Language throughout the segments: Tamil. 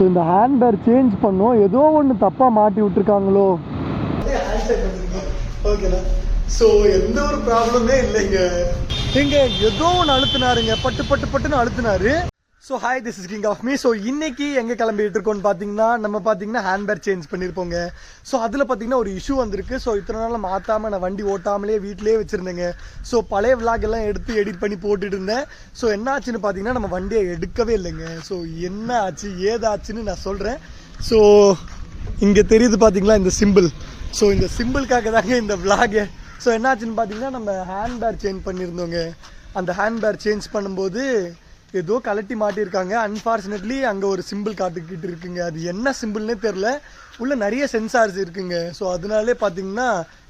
ஸோ இந்த ஹேண்ட் பேர் சேஞ்ச் பண்ணோம், ஏதோ ஒன்று தப்பாக மாட்டி விட்டுருக்காங்களோ. ஓகேண்ணா. ஸோ எந்த ஒரு ப்ராப்ளமே இல்லைங்க. எங்க ஏதோ ஒன்று அழுத்தினாருங்க, பட்டு பட்டு பட்டுன்னு அழுத்தினாரு. So hi, this is king of me. So இன்னைக்கு எங்கே கிளம்பிட்டு இருக்கோன்னு பார்த்தீங்கன்னா, நம்ம பார்த்தீங்கன்னா ஹேண்ட் பேர் சேஞ்ச் பண்ணியிருப்போங்க. ஸோ அதில் பார்த்தீங்கன்னா ஒரு இஷ்யூ வந்திருக்கு. ஸோ இத்தனை நாள் மாற்றாமல் நான் வண்டி ஓட்டாமலே வீட்டிலே வச்சுருந்தேங்க. ஸோ பழைய விளாக் எல்லாம் எடுத்து எடிட் பண்ணி போட்டுட்டு இருந்தேன். ஸோ என்ன ஆச்சுன்னு பார்த்தீங்கன்னா, நம்ம வண்டியை எடுக்கவே இல்லைங்க. ஸோ என்ன ஆச்சு ஏதாச்சுன்னு நான் சொல்கிறேன். ஸோ இங்கே தெரியுது பார்த்தீங்களா இந்த சிம்பிள். ஸோ இந்த சிம்பிளுக்காக தாங்க இந்த விளாகு. ஸோ என்னாச்சுன்னு பார்த்தீங்கன்னா, நம்ம ஹேண்ட் பேர் சேஞ்ச் பண்ணியிருந்தோங்க. அந்த ஹேண்ட் பேர் சேஞ்ச் பண்ணும்போது ஏதோ கலட்டி மாட்டியிருக்காங்க. அன்ஃபார்ச்சுனேட்லி அங்கே ஒரு சிம்பிள் காட்டுக்கிட்டு இருக்குங்க. அது என்ன சிம்பிள்னே தெரில, உள்ள நிறைய சென்சார்ஸ் இருக்குங்க. ஸோ அதனாலே பார்த்தீங்கன்னா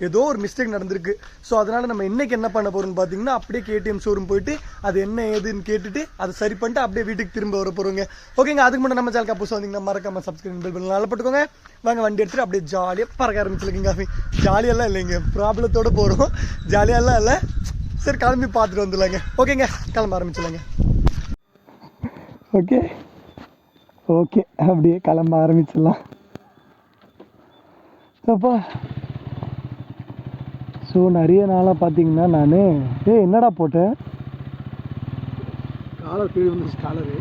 ஏதோ ஒரு மிஸ்டேக் நடந்திருக்கு. ஸோ அதனால் நம்ம இன்னைக்கு என்ன பண்ண போகிறோம்னு பார்த்தீங்கன்னா, அப்படியே கேடிஎம் ஷோரூம் போயிட்டு அது என்ன ஏதுன்னு கேட்டுட்டு அதை சரி பண்ணிட்டு அப்படியே வீட்டுக்கு திரும்ப வர போகிறோங்க. ஓகேங்க. அதுக்கு முன்னாடி நம்ம சேனலுக்கு புதுசாக வந்தீங்கன்னா மறக்காம சப்ஸ்கிரைப் பெல் பண்ணி நல்லா போட்டுக்கோங்க. வாங்க வண்டி எடுத்துகிட்டு அப்படியே ஜாலியாக பறக்க ஆரம்பிச்சிருக்கீங்க. காஃபி ஜாலியெல்லாம் இல்லைங்க, ப்ராப்ளத்தோடு போகிறோம். ஜாலியெல்லாம் இல்லை. சரி கிளம்பி பார்த்துட்டு வந்துடலாங்க. ஓகேங்க, கிளம்ப ஆரம்பிச்சிடலாங்க. ஓகே ஓகே அப்படியே கிளம்ப ஆரம்பிச்சிடலாம். அப்பா ஸோ நிறைய நாளாக பார்த்தீங்கன்னா நான் என்னடா போட்டேன் காலர் கீழே வந்துச்சு. காலரு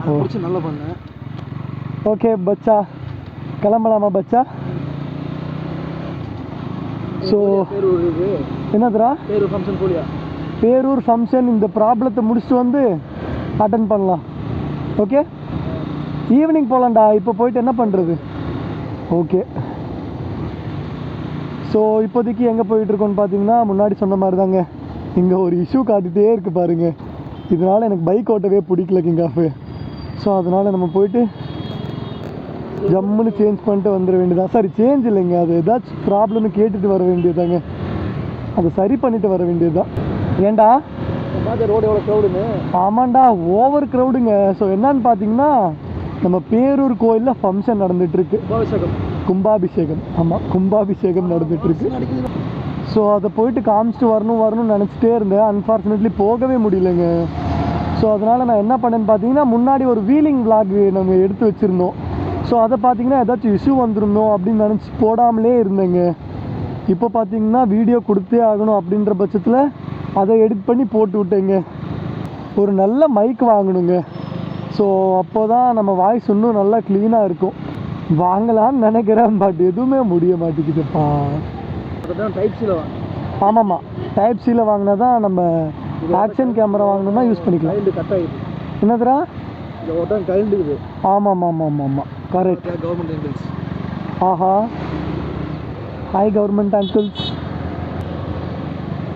அதை பிடிச்சி நல்லா பண்ணேன். ஓகே பச்சா, கிளம்பலாமா பச்சா? ஸோ என்னதுரா பேரூர் ஃபங்க்ஷன் போலியா? பேரூர் ஃபங்க்ஷன் இந்த ப்ராப்ளத்தை முடிச்சுட்டு வந்து அட்டன் பண்ணலாம். ஓகே, ஈவினிங் போகலாம்டா. இப்போ போயிட்டு என்ன பண்ணுறது? ஓகே. ஸோ இப்போதைக்கு எங்கே போயிட்டுருக்கோன்னு பார்த்தீங்கன்னா, முன்னாடி சொன்ன மாதிரி தாங்க இங்கே ஒரு இஷ்யூ காட்டிகிட்டே இருக்குது பாருங்கள். இதனால் எனக்கு பைக் ஓட்டவே பிடிக்கல கிங் ஆஃபு. ஸோ அதனால் நம்ம போயிட்டு ஜம்முன்னு சேஞ்ச் பண்ணிட்டு வந்துட வேண்டியதான். சரி சேஞ்ச் இல்லைங்க, அது ஏதாச்சும் ப்ராப்ளம்னு கேட்டுட்டு வர வேண்டியதாங்க. அதை சரி பண்ணிவிட்டு வர வேண்டியது தான். ஏண்டா ரோடு எவ்வளோ க்ரௌடுங்க? ஆமாண்டா, ஓவர் க்ரௌடுங்க. ஸோ என்னன்னு பார்த்தீங்கன்னா, நம்ம பேரூர் கோயிலில் ஃபங்க்ஷன் நடந்துகிட்ருக்கு. கும்பாபிஷேகம். ஆமாம், கும்பாபிஷேகம் நடந்துகிட்ருக்கு. ஸோ அதை போயிட்டு காமிச்சிட்டு வரணும்னு நினச்சிட்டே இருந்தேன். அன்ஃபார்ச்சுனேட்லி போகவே முடியலைங்க. ஸோ அதனால் நான் என்ன பண்ணேன்னு பார்த்தீங்கன்னா, முன்னாடி ஒரு வீலிங் விளாக் நம்ம எடுத்து வச்சுருந்தோம். ஸோ அதை பார்த்தீங்கன்னா ஏதாச்சும் இஷ்யூ வந்துருந்தோம் அப்படின்னு நினச்சி போடாமலே இருந்தேங்க. இப்போ பார்த்தீங்கன்னா வீடியோ கொடுத்தே ஆகணும் அப்படின்ற பட்சத்தில் அதை எடிட் பண்ணி போட்டு விட்டேங்க. ஒரு நல்ல மைக் வாங்கணுங்க. ஸோ அப்போ தான் நம்ம வாய்ஸ் இன்னும் நல்லா க்ளீனாக இருக்கும். வாங்கலான்னு நினைக்கிறேன், பட் எதுவுமே முடிய மாட்டேங்குதுப்பா. டைப் சியில் வாங்க. ஆமாம்மா, டைப் சியில் வாங்கினா தான் நம்ம ஆக்ஷன் கேமரா வாங்கணும்னா யூஸ் பண்ணிக்கலாம். கட் ஆகிடுது. என்னதுரா? கரண்ட். ஆமாம் ஆமாம் ஆமாம் ஆமாம், கரெக்ட். Government uncles. ஆஹா, ஹாய் கவர்மெண்ட் அங்கிள்ஸ்.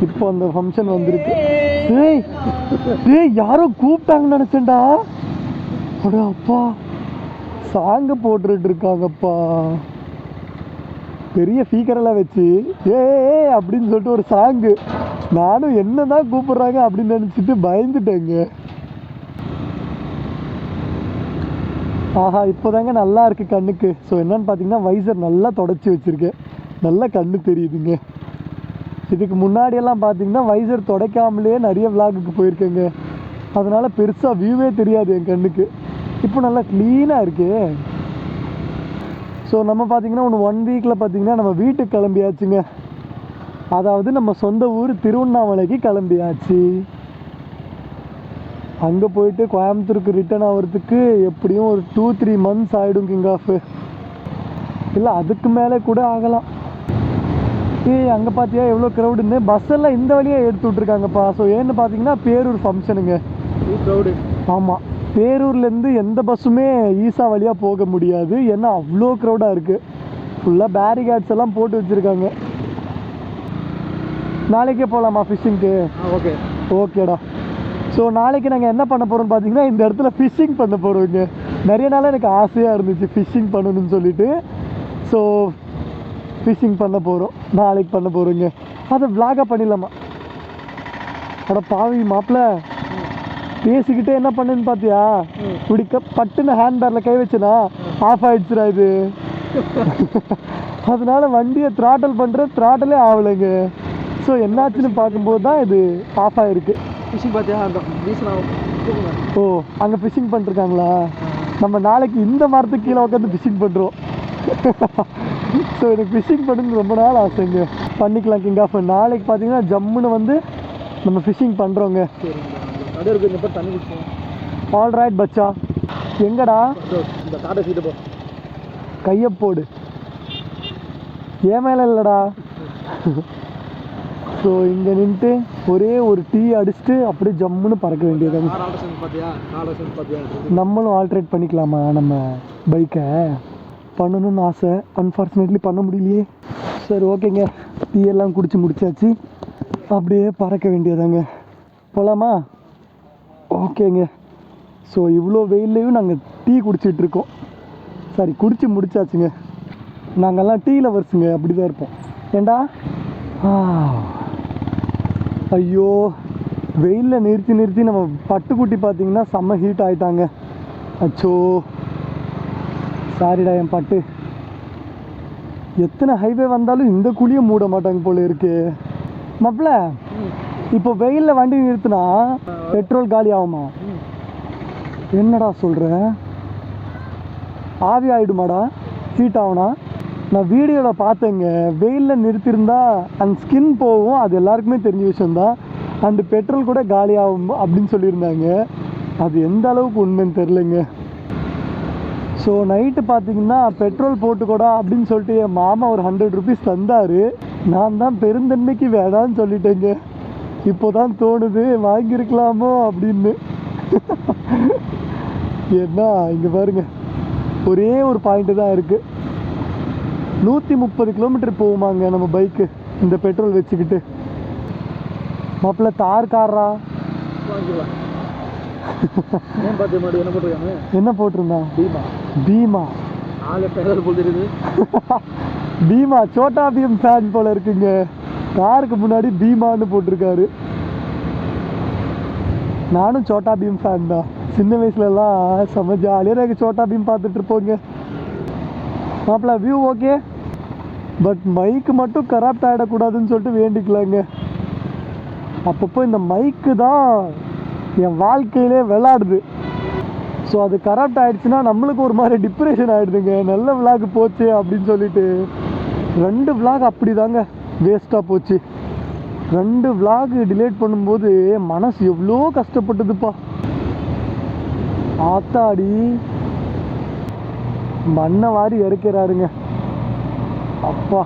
இப்போ அந்த ஃபங்க்ஷன் வந்திருக்கு. ஏய் ஏய் யாரோ கூப்பிட்டாங்கன்னு நினச்சேன்டா. அட அப்பா, சாங்கு போட்டுட்டு இருக்காங்கப்பா பெரிய ஸ்பீக்கரெல்லாம் வச்சு. ஏ அப்படின்னு சொல்லிட்டு ஒரு சாங்கு. நானும் என்ன தான் கூப்பிட்றாங்க அப்படின்னு நினச்சிட்டு பயந்துட்டேங்க. ஆஹா, இப்போதாங்க நல்லா இருக்குது கண்ணுக்கு. ஸோ என்னன்னு பார்த்தீங்கன்னா, வைசர் நல்லா தொடச்சி வச்சுருக்கேன், நல்லா கண்ணு தெரியுதுங்க. இதுக்கு முன்னாடியெல்லாம் பார்த்தீங்கன்னா வைசர் துடைக்காமலே நிறைய விளாகுக்கு போயிருக்கேங்க. அதனால் பெருசாக வியூவே தெரியாது என் கண்ணுக்கு. இப்போ நல்லா க்ளீனாக இருக்கு. ஸோ நம்ம பார்த்தீங்கன்னா ஒன் வீக்கில் பார்த்தீங்கன்னா நம்ம வீட்டுக்கு கிளம்பியாச்சுங்க. அதாவது நம்ம சொந்த ஊர் திருவண்ணாமலைக்கு கிளம்பியாச்சு. அங்கே போயிட்டு கோயம்புத்தூருக்கு ரிட்டர்ன் ஆகிறதுக்கு எப்படியும் ஒரு 2-3 மந்த்ஸ் ஆகிடும் கிங் ஆஃப். இல்லை அதுக்கு மேலே கூட ஆகலாம். அங்கே பார்த்தியா எவ்வளோ க்ரௌடுன்னு. பஸ்ஸெல்லாம் இந்த வழியாக எடுத்து விட்ருக்காங்கப்பா. ஸோ ஏன்னு பார்த்தீங்கன்னா பேரூர் ஃபங்க்ஷனுங்க. க்ரௌடு. ஆமாம், பேரூர்லேருந்து எந்த பஸ்ஸுமே ஈசா வழியாக போக முடியாது. ஏன்னா அவ்வளோ க்ரௌடாக இருக்குது. ஃபுல்லாக பேரிகேட்ஸ் எல்லாம் போட்டு வச்சுருக்காங்க. நாளைக்கே போகலாமா ஃபிஷ்ஷிங்க்கு? ஓகே ஓகேடா. ஸோ நாளைக்கு நாங்கள் என்ன பண்ண போகிறோம்னு பார்த்தீங்கன்னா, இந்த இடத்துல ஃபிஷ்ஷிங் பண்ண போகிறோங்க. நிறைய நாளாக எனக்கு ஆசையாக இருந்துச்சு ஃபிஷ்ஷிங் பண்ணணும்னு சொல்லிட்டு. ஸோ ஃபிஷிங் பண்ண போகிறோம், நாளைக்கு பண்ண போகிறோங்க. அதை விளாகாக பண்ணிடலாமா? அட பாவி மாப்பிள்ள, பேசிக்கிட்டே என்ன பண்ணுன்னு பார்த்தியா? பிடிக்க பட்டுன்னு ஹேண்ட் பேரில் கை வச்சுனா ஆஃப் ஆகிடுச்சுடா இது. அதனால வண்டியை த்ராட்டல் பண்ணுற த்ராட்டலே ஆகலைங்க. ஸோ என்னாச்சுன்னு பார்க்கும்போது தான் இது ஆஃப் ஆகிருக்கு. ஃபிஷிங் பார்த்தியா? ஓ, அங்கே ஃபிஷிங் பண்ணிருக்காங்களா? நம்ம நாளைக்கு இந்த மரத்துக்கு கீழே உட்காந்து ஃபிஷிங் பண்ணுறோம். ஸோ எனக்கு ஃபிஷிங் பண்ணுறது ரொம்ப நாள் ஆசைங்க. பண்ணிக்கலாம் கிங் ஆஃப். நாளைக்கு பார்த்தீங்கன்னா ஜம்முன்னு வந்து நம்ம ஃபிஷிங் பண்ணுறோங்க. தண்ணி ஆல் ரைட் பச்சா. எங்கடா இந்த காட்டை சீட்டு போ, கையை போடு, ஏன் மேலே இல்லைடா. ஸோ இங்கே நின்றுட்டு ஒரே ஒரு டீ அடிச்சுட்டு அப்படியே ஜம்முன்னு பறக்க வேண்டியது. நம்மளும் ஆல்ட்ரேட் பண்ணிக்கலாமா நம்ம பைக்கை? பண்ணணும்னு ஆசை, அன்ஃபார்ச்சுனேட்லி பண்ண முடியலையே. சரி ஓகேங்க, டீ எல்லாம் குடிச்சு முடிச்சாச்சு, அப்படியே பறக்க வேண்டியதாங்க. போகலாமா? ஓகேங்க. ஸோ இவ்வளோ வெயில்லையும் நாங்கள் டீ குடிச்சிட்ருக்கோம். சாரி, குடிச்சு முடிச்சாச்சுங்க. நாங்கள்லாம் டீ லவர்ஸுங்க, அப்படி தான் இருப்போம். ஏண்டா ஐயோ, வெயிலில் நிறுத்தி நம்ம பட்டுக்குட்டி பார்த்தீங்கன்னா செம்ம ஹீட் ஆகிட்டாங்க. அச்சோ சாரிடா என் பட்டு. எத்தனை ஹைவே வந்தாலும் இந்த குழியை மூட மாட்டாங்க போல இருக்கு. மாப்பிள்ள, இப்போ வெயிலில் வண்டி நிறுத்தினா பெட்ரோல் காலி ஆகுமா? என்னடா சொல்கிற? ஆவி ஆகிடுமாடா, ஹீட் ஆகுனா? நான் வீடியோவில் பார்த்தேங்க, வெயிலில் நிறுத்தியிருந்தா அந்த ஸ்கின் போகும், அது எல்லாருக்குமே தெரிஞ்ச விஷயந்தான். அண்டு பெட்ரோல் கூட காலி ஆகும் அப்படின்னு சொல்லியிருந்தாங்க. அது எந்த அளவுக்கு உண்மைன்னு தெரிலங்க. ஸோ நைட்டு பார்த்தீங்கன்னா பெட்ரோல் போட்டுக்கூடா அப்படின்னு சொல்லிட்டு என் மாமா ஒரு 100 ருபீஸ் தந்தார். நான் தான் பெருந்தன்மைக்கு வேணான்னு சொல்லிட்டேங்க. இப்போ தான் தோணுது வாங்கியிருக்கலாமோ அப்படின்னு. ஏன்னா இங்கே பாருங்க, ஒரே ஒரு பாயிண்ட்டு தான் இருக்குது. 130 கிலோமீட்டர் போகுமாங்க நம்ம பைக்கு இந்த பெட்ரோல் வச்சுக்கிட்டு. மாப்பிள்ள தார் காரா என்ன போட்டிருந்தான்? பீமா. பீமா சோட்டா பீம் ஃபேன் போல இருக்குங்க. காருக்கு முன்னாடி பீமான்னு போட்டிருக்காரு. நானும் சோட்டா பீம் ஃபேன் தான். சின்ன வயசுலலாம் செம்ம ஜாலியாக எனக்கு சோட்டா பீம் பார்த்துட்டு இருப்போங்க. மாப்பிள்ள வியூ ஓகே, பட் மைக்கு மட்டும் கராப்ட் ஆகிடக்கூடாதுன்னு சொல்லிட்டு வேண்டிக்கலாங்க. அப்பப்போ இந்த மைக்கு தான் என் வாழ்க்கையிலே விளாடுது. ஸோ அது கராப்ட் ஆகிடுச்சுன்னா நம்மளுக்கு ஒரு மாதிரி டிப்ரெஷன் ஆகிடுதுங்க. நல்ல விளாக் போச்சு அப்படின்னு சொல்லிட்டு 2 விளாக் அப்படி தாங்க வேஸ்ட்டாக போச்சு. 2 விளாக் டிலேட் பண்ணும்போது மனசு எவ்வளோ கஷ்டப்பட்டதுப்பா. ஆத்தாடி மண்ணை வாரி இறக்கிறாருங்க அப்பா.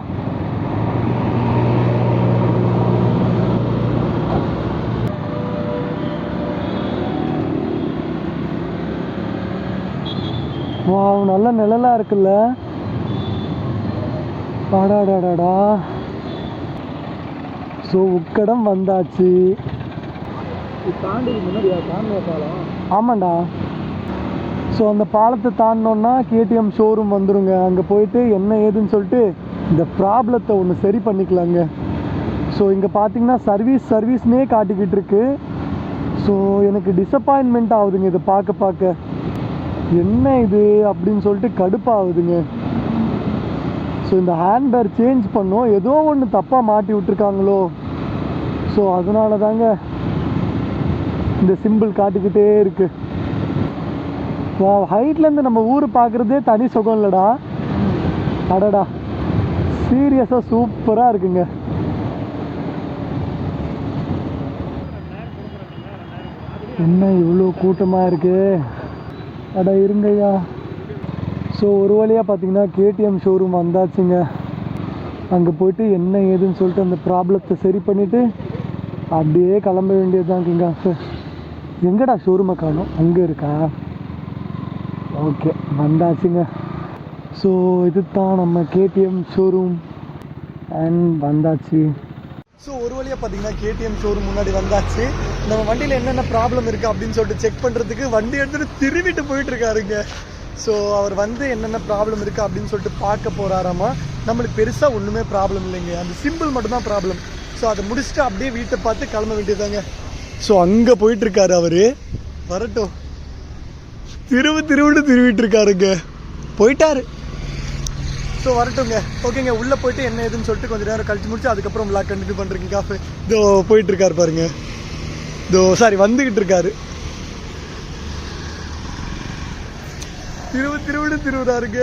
வா, நல்ல நிழலாக இருக்குல்ல. பாடாடாடாடா. ஸோ உக்கடம் வந்தாச்சு. ஆமாண்டா. ஸோ அந்த பாலத்தை தாண்டினோன்னா கேடிஎம் ஷோரூம் வந்துடுங்க. அங்கே போயிட்டு என்ன ஏதுன்னு சொல்லிட்டு இந்த ப்ராப்ளத்தை ஒன்று சரி பண்ணிக்கலாங்க. ஸோ இங்கே பார்த்தீங்கன்னா சர்வீஸ்னே காட்டிக்கிட்டு இருக்கு. ஸோ எனக்கு டிசப்பாயின்மெண்ட் ஆகுதுங்க இதை பார்க்க. என்ன இது அப்படின்னு சொல்லிட்டு கடுப்பாகுதுங்க. ஸோ இந்த ஹேண்ட்பேர் சேஞ்ச் பண்ணோம், ஏதோ ஒன்று தப்பாக மாட்டி விட்டுருக்காங்களோ. ஸோ அதனால தாங்க இந்த சிம்பிள் காட்டிக்கிட்டே இருக்கு. ஹைட்லேருந்து நம்ம ஊர் பார்க்குறதே தனி சுகம் இல்லைடா. அடடா, சீரியஸாக சூப்பராக இருக்குங்க. என்ன இவ்வளோ கூட்டமாக இருக்கு? அடா இருங்கய்யா. ஸோ ஒரு வழியாக பார்த்தீங்கன்னா கேடிஎம் ஷோரூம் வந்தாச்சுங்க. அங்கே போயிட்டு என்ன ஏதுன்னு சொல்லிட்டு அந்த ப்ராப்ளத்தை சரி பண்ணிவிட்டு அப்படியே கிளம்ப வேண்டியதுதான் கிங் ஆஃப். எங்கடா ஷோரூமை காணோம்? அங்கே இருக்கா? ஓகே, வந்தாச்சுங்க. ஸோ இது தான் நம்ம கேடிஎம் ஷோரூம் அண்ட் வந்தாச்சு. ஸோ ஒரு வழியாக பார்த்தீங்கன்னா கேடிஎம் ஷோரூம் முன்னாடி வந்தாச்சு. நம்ம வண்டியில் என்னென்ன ப்ராப்ளம் இருக்குது அப்படின்னு சொல்லிட்டு செக் பண்ணுறதுக்கு வண்டி எடுத்துகிட்டு திரும்பிட்டு போயிட்டுருக்காருங்க. ஸோ அவர் வந்து என்னென்ன ப்ராப்ளம் இருக்குது அப்படின்னு சொல்லிட்டு பார்க்க போகிறாராமா. நம்மளுக்கு பெருசாக ஒன்றுமே ப்ராப்ளம் இல்லைங்க, அந்த சிம்பிள் மட்டும்தான் ப்ராப்ளம். ஸோ அதை முடிச்சுட்டு அப்படியே வீட்டை பார்த்து கிளம்ப வேண்டியதாங்க. ஸோ அங்கே போயிட்டுருக்காரு அவர். வரட்டும். திருவிட்டு இருக்காருங்க. போயிட்டாரு. ஸோ வரட்டுங்க. ஓகேங்க, உள்ளே போயிட்டு என்ன ஏதுன்னு சொல்லிட்டு கொஞ்சம் நேரம் கழிச்சு முடிச்சு அதுக்கப்புறம் விளாக் கண்டினியூ பண்ணுறீங்க. காஃபு இதோ போயிட்டுருக்காரு பாருங்க. இதோ சாரி வந்துக்கிட்டு இருக்காரு. திருவுறாருங்க.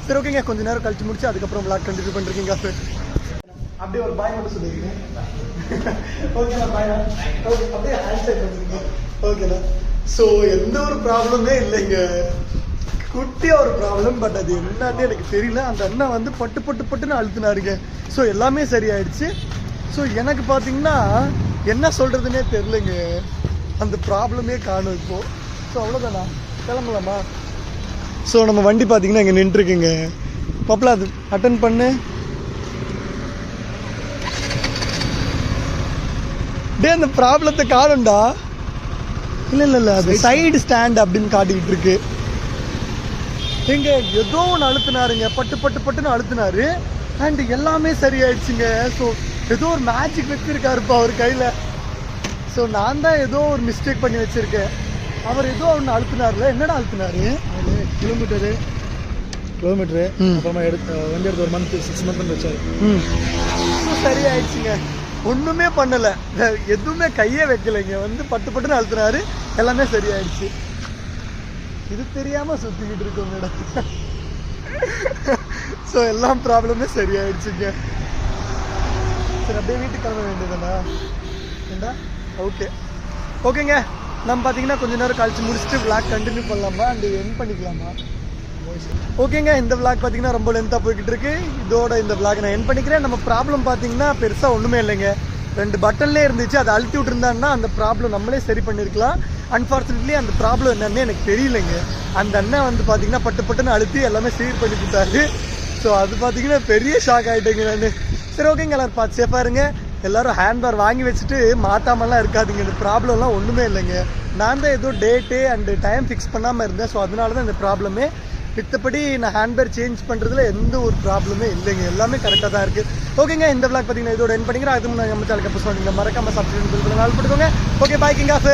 சரி ஓகேங்க, கொஞ்ச நேரம் கழிச்சு முடிச்சு அதுக்கப்புறம் விளாக் கண்டினியூ பண்றீங்க. அப்படியே ஒரு பாய் மட்டும் சொல்லிருக்கீங்க. ஓகேண்ணா பாய்ண்ணா. ஓகே அப்படியே ஹேண்ட் சைட் பண்ணுறீங்க. ஓகேண்ணா. ஸோ எந்த ஒரு ப்ராப்ளமே இல்லைங்க, குட்டியா ஒரு ப்ராப்ளம். பட் அது என்னன்னு எனக்கு தெரியல. அந்த அண்ணா வந்து பட்டுன்னு அழுத்தினாருங்க. ஸோ எல்லாமே சரியாயிடுச்சு. ஸோ எனக்கு பார்த்தீங்கன்னா என்ன சொல்றதுன்னே தெரிலங்க, அந்த ப்ராப்ளமே காணும் இப்போ. ஸோ அவ்வளோதாண்ணா, கிளம்பலாமா? ஸோ நம்ம வண்டி பார்த்தீங்கன்னா இங்கே நின்றுருக்குங்க. பாப்பல அது அட்டன் பண்ணு. டே அந்த ப்ராப்ளத்தை காணும்டா. இல்லை அது சைடு ஸ்டாண்ட் அப்படின்னு காட்டிக்கிட்டு இருக்கு. எங்க ஏதோ ஒன்று அழுத்தினாருங்க, பட்டுன்னு அழுத்தினாரு. அண்ட் எல்லாமே சரியாயிடுச்சுங்க. ஸோ ஏதோ ஒரு மேஜிக் வச்சிருக்காருப்பா அவர் கையில். ஸோ நான் தான் ஏதோ ஒரு மிஸ்டேக் பண்ணி வச்சிருக்கேன். அவர் ஏதோ ஒன்று அழுத்தினார்ல. என்னடா அழுத்தினாரு? கிலோமீட்டரு அப்புறமா வண்டி எடுத்து ஒரு மந்த் 6 மந்த் வச்சாரு. ஸோ சரியாயிடுச்சுங்க. ஒன்றுமே பண்ணலை, எதுவுமே கையே வைக்கலைங்க. வந்து பட்டுன்னு அழுத்தினாரு, எல்லாமே சரியாயிடுச்சு. இது தெரியாம சுத்திக்கிட்டு இருக்கோம் மேடம். ஸோ எல்லாம் ப்ராப்ளமே சரியாயிடுச்சுங்க. சரி அப்படியே வீட்டுக்கு கிளம்ப வேண்டியதுண்ணா. ஏண்டா ஓகே ஓகேங்க. நம்ம பார்த்தீங்கன்னா கொஞ்ச நேரம் கழிச்சு முடிச்சுட்டு விளாக் கண்டினியூ பண்ணலாமா அண்ட் என் பண்ணிக்கலாமா? ஓகேங்க, இந்த விளாக் பார்த்தீங்கன்னா ரொம்ப லென்த்தாக போய்கிட்டு இருக்கு. இதோட இந்த விளாக் நான் என் பண்ணிக்கிறேன். நம்ம ப்ராப்ளம் பார்த்தீங்கன்னா பெருசாக ஒன்றுமே இல்லைங்க. 2 பட்டன்லேயே இருந்துச்சு, அதை அழுத்தி விட்டுருந்தாங்கன்னா அந்த ப்ராப்ளம் நம்மளே சரி பண்ணியிருக்கலாம். அன்ஃபார்ச்சுனேட்லி அந்த ப்ராப்ளம் என்னன்னு எனக்கு தெரியலைங்க. அந்த அண்ணன் வந்து பார்த்தீங்கன்னா பட்டுன்னு அழுத்தி எல்லாமே சீர் பண்ணி கொடுத்தாரு. ஸோ அது பார்த்தீங்கன்னா பெரிய ஷாக் ஆகிட்டேங்க நான். சரி ஓகேங்க, எல்லாரும் பார்த்து சேஃபாக இருங்க. எல்லோரும் ஹேண்ட்பார் வாங்கி வச்சுட்டு மாற்றாமலாம் இருக்காதிங்க. இந்த ப்ராப்ளம்லாம் ஒன்றுமே இல்லைங்க. நான் தான் ஏதோ டேட்டு அண்டு டைம் ஃபிக்ஸ் பண்ணாமல் இருந்தேன். ஸோ அதனால தான் இந்த ப்ராப்ளமே. மித்தபடி நான் ஹேண்ட்பேர் சேஞ்ச் பண்ணுறதுல எந்த ஒரு ப்ராப்ளமே இல்லைங்க, எல்லாமே கரெக்டாக தான் இருக்குது. ஓகேங்க, இந்த விளாக் பார்த்தீங்கன்னா இதோட என் பண்ணிக்கிறேன். அதுவும் நான் நம்ம சேனலுக்கு அப்போ சொன்னீங்க மறக்காம சப்ஸ்கிரைப் பண்ணி நாள் போட்டுக்கோங்க. ஓகே பாய் கிங் ஆஃப்.